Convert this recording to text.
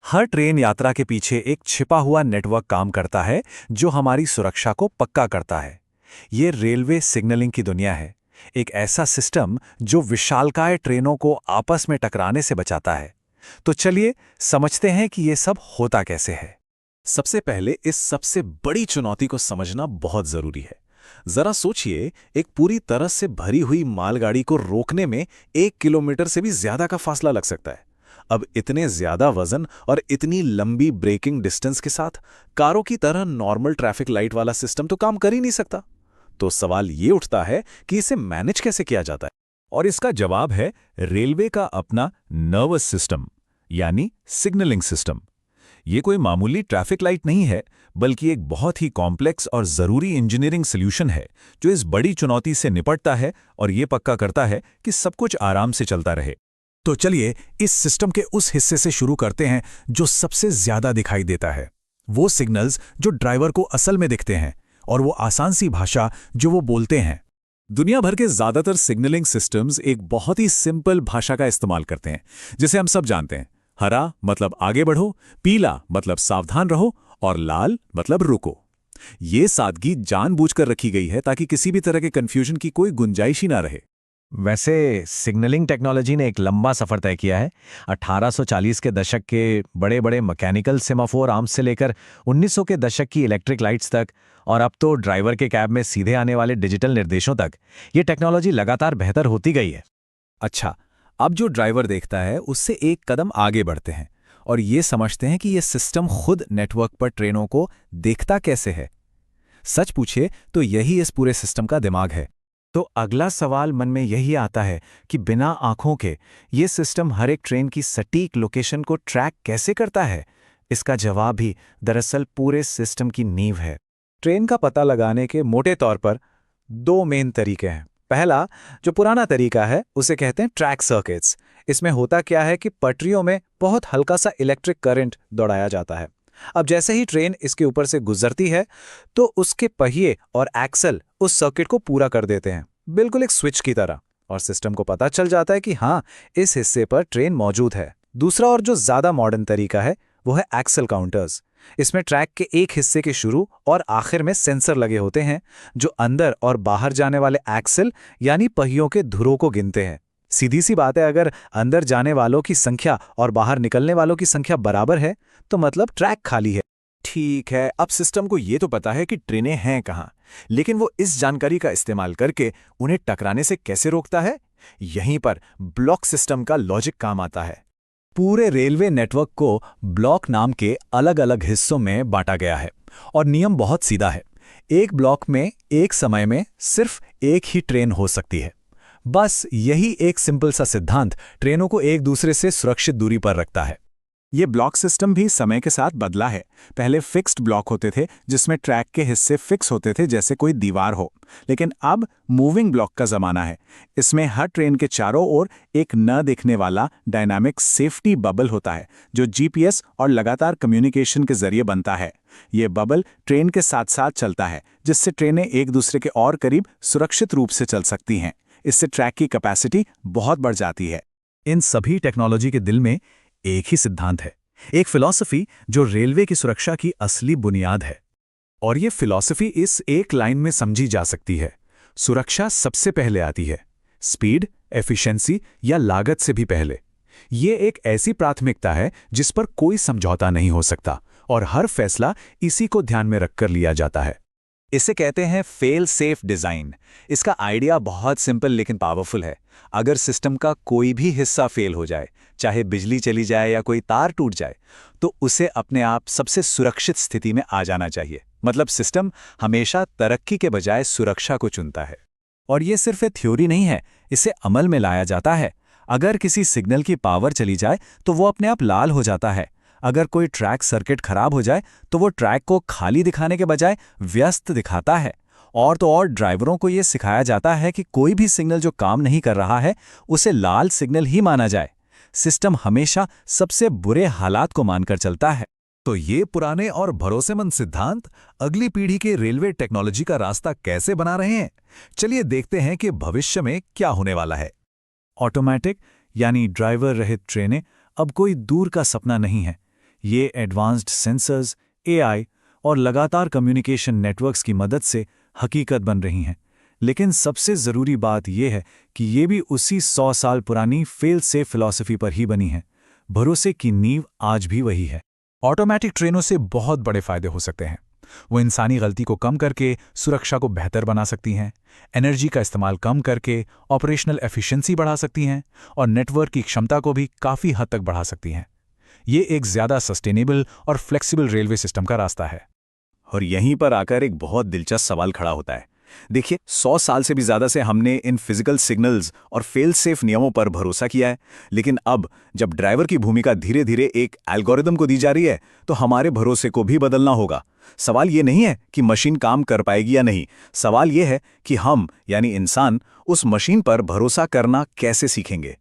हर train यात्रा के पीछे एक छिपा हुआ नेटवर्क काम करता है जो हमारी सुरक्षा को पक्का करता है। ये रेलवे सिग्नलिंग की दुनिया है। एक ऐसा सिस्टम जो विशालकाय ट्रेनों को आपस में टकराने से बचाता है। तो चलिए समझते हैं कि ये सब होता कैसे है। सबसे पहले इस सबसे बड़ी चुनौती को समझना बहुत जरूरी है। जरा सोचिए, एक पूरी तरह से भरी हुई मालगाड़ी को रोकने में 1 किलोमीटर से भी ज्यादा का फासला लग सकता है। अब इतने ज्यादा वजन और इतनी लंबी ब्रेकिंग डिस्टेंस के साथ कारों की तरह नॉर्मल ट्रैफिक लाइट वाला सिस्टम तो काम कर ही नहीं सकता। तो सवाल ये उठता है कि इसे मैनेज कैसे किया जाता है। और इसका जवाब है रेलवे का अपना नर्वस सिस्टम, यानी सिग्नलिंग सिस्टम। ये कोई मामूली ट्रैफिक लाइट नहीं है, बल्कि एक बहुत ही कॉम्प्लेक्स और ज़रूरी इंजीनियरिंग सॉल्यूशन है जो इस बड़ी चुनौती से निपटता है और ये पक्का करता है कि सब कुछ आराम से चलता रहे। तो चलिए इस सिस्टम के उस हिस्से से शुरू करते हैं जो सबसे ज्यादा दिखाई देता है। वो सिग्नल्स जो ड्राइवर को असल में दिखते हैं और वो आसान सी भाषा जो वो बोलते हैं। दुनिया भर के ज्यादातर सिग्नलिंग सिस्टम्स एक बहुत ही सिंपल भाषा का इस्तेमाल करते हैं, जिसे हम सब जानते हैं। हरा मतलब आगे बढ़ो, पीला मतलब सावधान रहो और लाल मतलब रुको। ये सादगी जानबूझकर रखी गई है ताकि किसी भी तरह के कंफ्यूजन की कोई गुंजाइश ही ना रहे। वैसे सिग्नलिंग टेक्नोलॉजी ने एक लंबा सफर तय किया है। 1840 के दशक के बड़े बड़े मैकेनिकल सेमाफोर आर्म्स से लेकर 1900 के दशक की इलेक्ट्रिक लाइट्स तक, और अब तो ड्राइवर के कैब में सीधे आने वाले डिजिटल निर्देशों तक, ये टेक्नोलॉजी लगातार बेहतर होती गई है। अच्छा, अब जो ड्राइवर देखता है उससे एक कदम आगे बढ़ते हैं और ये समझते हैं कि ये सिस्टम खुद नेटवर्क पर ट्रेनों को देखता कैसे है। सच पूछे तो यही इस पूरे सिस्टम का दिमाग है। तो अगला सवाल मन में यही आता है कि बिना आंखों के ये सिस्टम हर एक ट्रेन की सटीक लोकेशन को ट्रैक कैसे करता है। इसका जवाब भी दरअसल पूरे सिस्टम की नींव है। ट्रेन का पता लगाने के मोटे तौर पर दो मेन तरीके हैं। पहला, जो पुराना तरीका है, उसे कहते हैं ट्रैक सर्किट्स। इसमें होता क्या है कि पटरियों में बहुत हल्का सा इलेक्ट्रिक करंट दौड़ाया जाता है। अब जैसे ही ट्रेन इसके ऊपर से गुजरती है तो उसके पहिए और एक्सल उस सर्किट को पूरा कर देते हैं, बिल्कुल एक स्विच की तरह, और सिस्टम को पता चल जाता है कि हाँ, इस हिस्से पर ट्रेन मौजूद है। दूसरा और जो ज्यादा मॉडर्न तरीका है वो है एक्सल काउंटर्स। इसमें ट्रैक के एक हिस्से के शुरू और आखिर में सेंसर लगे होते हैं जो अंदर और बाहर जाने वाले एक्सल यानी पहियों के धुरों को गिनते हैं। सीधी सी बात है, अगर अंदर जाने वालों की संख्या और बाहर निकलने वालों की संख्या बराबर है तो मतलब ट्रैक खाली है। ठीक है, अब सिस्टम को ये तो पता है कि ट्रेनें हैं कहाँ, लेकिन वो इस जानकारी का इस्तेमाल करके उन्हें टकराने से कैसे रोकता है? यहीं पर ब्लॉक सिस्टम का लॉजिक काम आता है। पूरे रेलवे नेटवर्क को ब्लॉक नाम के अलग अलग हिस्सों में बांटा गया है और नियम बहुत सीधा है। एक ब्लॉक में एक समय में सिर्फ एक ही ट्रेन हो सकती है। बस यही एक सिंपल सा सिद्धांत ट्रेनों को एक दूसरे से सुरक्षित दूरी पर रखता है। ये ब्लॉक सिस्टम भी समय के साथ बदला है। पहले फिक्स्ड ब्लॉक होते थे जिसमें ट्रैक के हिस्से फिक्स होते थे, जैसे कोई दीवार हो, लेकिन अब मूविंग ब्लॉक का जमाना है। इसमें हर ट्रेन के चारों ओर एक न दिखने वाला डायनामिक सेफ्टी बबल होता है जो जीपीएस और लगातार कम्युनिकेशन के जरिए बनता है। ये बबल ट्रेन के साथ साथ चलता है, जिससे ट्रेनें एक दूसरे के और करीब सुरक्षित रूप से चल सकती हैं। इससे ट्रैक की कैपेसिटी बहुत बढ़ जाती है। इन सभी टेक्नोलॉजी के दिल में एक ही सिद्धांत है, एक फिलॉसफी जो रेलवे की सुरक्षा की असली बुनियाद है। और ये फिलॉसफी इस एक लाइन में समझी जा सकती है: सुरक्षा सबसे पहले आती है, स्पीड, एफिशिएंसी या लागत से भी पहले। ये एक ऐसी प्राथमिकता है जिस पर कोई समझौता नहीं हो सकता और हर फैसला इसी को ध्यान में रखकर लिया जाता है। इसे कहते हैं फेल सेफ डिजाइन। इसका आइडिया बहुत सिंपल लेकिन पावरफुल है। अगर सिस्टम का कोई भी हिस्सा फेल हो जाए, चाहे बिजली चली जाए या कोई तार टूट जाए, तो उसे अपने आप सबसे सुरक्षित स्थिति में आ जाना चाहिए। मतलब सिस्टम हमेशा तरक्की के बजाय सुरक्षा को चुनता है। और ये सिर्फ एक थ्योरी नहीं है, इसे अमल में लाया जाता है। अगर किसी सिग्नल की पावर चली जाए तो वो अपने आप लाल हो जाता है। अगर कोई ट्रैक सर्किट खराब हो जाए तो वो ट्रैक को खाली दिखाने के बजाय व्यस्त दिखाता है। और तो और ड्राइवरों को ये सिखाया जाता है कि कोई भी सिग्नल जो काम नहीं कर रहा है उसे लाल सिग्नल ही माना जाए। सिस्टम हमेशा सबसे बुरे हालात को मानकर चलता है। तो ये पुराने और भरोसेमंद सिद्धांत अगली पीढ़ी के रेलवे टेक्नोलॉजी का रास्ता कैसे बना रहे हैं। चलिए देखते हैं कि भविष्य में क्या होने वाला है। ऑटोमेटिक यानी ड्राइवर रहित ट्रेनें अब कोई दूर का सपना नहीं है। ये एडवांस्ड सेंसर्स, AI और लगातार कम्युनिकेशन नेटवर्क्स की मदद से हकीकत बन रही हैं। लेकिन सबसे ज़रूरी बात यह है कि ये भी उसी 100 साल पुरानी फेल सेफ फिलॉसफी पर ही बनी है। भरोसे की नींव आज भी वही है। ऑटोमेटिक ट्रेनों से बहुत बड़े फायदे हो सकते हैं। वो इंसानी गलती को कम करके सुरक्षा को बेहतर बना सकती हैं, एनर्जी का इस्तेमाल कम करके ऑपरेशनल एफिशिएंसी बढ़ा सकती हैं और नेटवर्क की क्षमता को भी काफ़ी हद तक बढ़ा सकती हैं। ये एक ज़्यादा सस्टेनेबल और फ्लेक्सिबल रेलवे सिस्टम का रास्ता है। और यहीं पर आकर एक बहुत दिलचस्प सवाल खड़ा होता है। देखिए, 100 साल से भी ज़्यादा से हमने इन फिजिकल सिग्नल्स और फेल सेफ नियमों पर भरोसा किया है, लेकिन अब जब ड्राइवर की भूमिका धीरे धीरे एक एल्गोरिदम को दी जा रही है, तो हमारे भरोसे को भी बदलना होगा। सवाल ये नहीं है कि मशीन काम कर पाएगी या नहीं, सवाल ये है कि हम यानी इंसान उस मशीन पर भरोसा करना कैसे सीखेंगे।